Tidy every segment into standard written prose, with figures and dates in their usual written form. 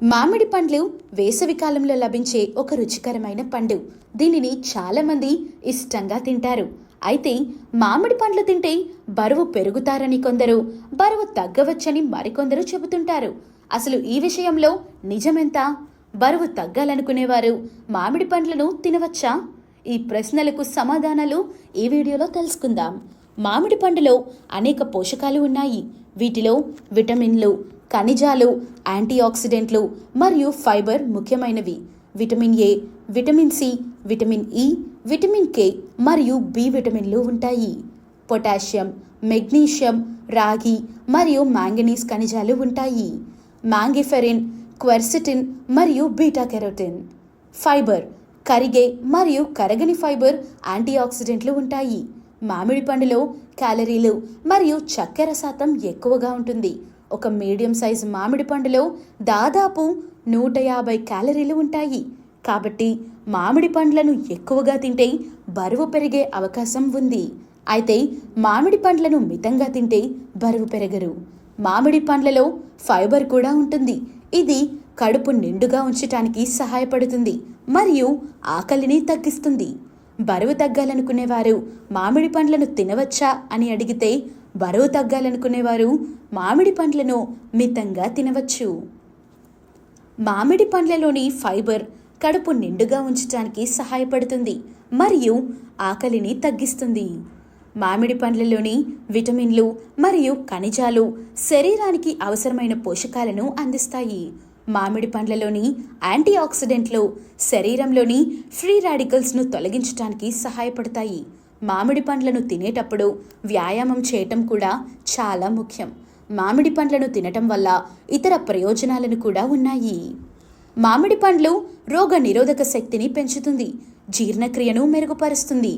మామిడి పండ్లు వేసవి కాలంలో లభించే ఒక రుచికరమైన పండు. దీనిని చాలామంది ఇష్టంగా తింటారు. అయితే మామిడి పండ్లు తింటే బరువు పెరుగుతారని కొందరు, బరువు తగ్గవచ్చని మరికొందరు చెబుతుంటారు. అసలు ఈ విషయంలో నిజమెంత? బరువు తగ్గాలనుకునేవారు మామిడి పండ్లను తినవచ్చా? ఈ ప్రశ్నలకు సమాధానాలు ఈ వీడియోలో తెలుసుకుందాం. మామిడి పండులో అనేక పోషకాలు ఉన్నాయి. వీటిలో విటమిన్లు, ఖనిజాలు, యాంటీఆక్సిడెంట్లు మరియు ఫైబర్ ముఖ్యమైనవి. Vitamin A, vitamin C, vitamin E, vitamin K మరియు బి విటమిన్లు ఉంటాయి. పొటాషియం, మెగ్నీషియం, రాగి మరియు మ్యాంగనీస్ ఖనిజాలు ఉంటాయి. మ్యాంగిఫెరిన్, క్వెర్సిటిన్ మరియు బీటా కెరోటిన్. ఫైబర్, కరిగే మరియు కరగని ఫైబర్, యాంటీఆక్సిడెంట్లు ఉంటాయి. మామిడి పండులో క్యాలరీలు మరియు చక్కెర శాతం ఎక్కువగా ఉంటుంది. ఒక మీడియం సైజు మామిడి పండులో దాదాపు 150 క్యాలరీలు ఉంటాయి. కాబట్టి మామిడి పండ్లను ఎక్కువగా తింటే బరువు పెరిగే అవకాశం ఉంది. అయితే మామిడి పండ్లను మితంగా తింటే బరువు పెరగరు. మామిడి పండ్లలో ఫైబర్ కూడా ఉంటుంది. ఇది కడుపు నిండుగా ఉంచటానికి సహాయపడుతుంది మరియు ఆకలిని తగ్గిస్తుంది. బరువు తగ్గాలనుకునేవారు మామిడి పండ్లను తినవచ్చా అని అడిగితే, బరువు తగ్గాలనుకునేవారు మామిడి పండ్లను మితంగా తినవచ్చు. మామిడి పండ్లలోని ఫైబర్ కడుపు నిండుగా ఉంచడానికి సహాయపడుతుంది మరియు ఆకలిని తగ్గిస్తుంది. మామిడి పండ్లలోని విటమిన్లు మరియు ఖనిజాలు శరీరానికి అవసరమైన పోషకాలను అందిస్తాయి. మామిడి పండ్లలోని యాంటీఆక్సిడెంట్లు శరీరంలోని ఫ్రీ రాడికల్స్ను తొలగించడానికి సహాయపడతాయి. మామిడి పండ్లను తినేటప్పుడు వ్యాయామం చేయటం కూడా చాలా ముఖ్యం. మామిడి పండ్లను తినటం వల్ల ఇతర ప్రయోజనాలను కూడా ఉన్నాయి. మామిడి పండ్లు రోగ నిరోధక శక్తిని పెంచుతుంది, జీర్ణక్రియను మెరుగుపరుస్తుంది,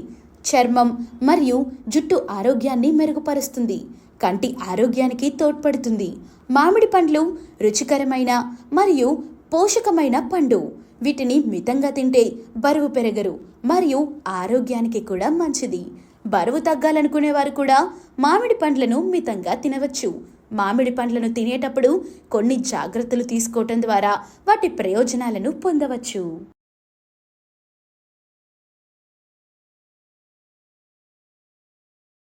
చర్మం మరియు జుట్టు ఆరోగ్యాన్ని మెరుగుపరుస్తుంది, కంటి ఆరోగ్యానికి తోడ్పడుతుంది. మామిడి పండ్లు రుచికరమైన మరియు పోషకమైన పండు. వీటిని మితంగా తింటే బరువు పెరగరు మరియు ఆరోగ్యానికి కూడా మంచిది. బరువు తగ్గాలనుకునేవారు కూడా మామిడి పండ్లను మితంగా తినవచ్చు. మామిడి పండ్లను తినేటప్పుడు కొన్ని జాగ్రత్తలు తీసుకోవటం ద్వారా వాటి ప్రయోజనాలను పొందవచ్చు.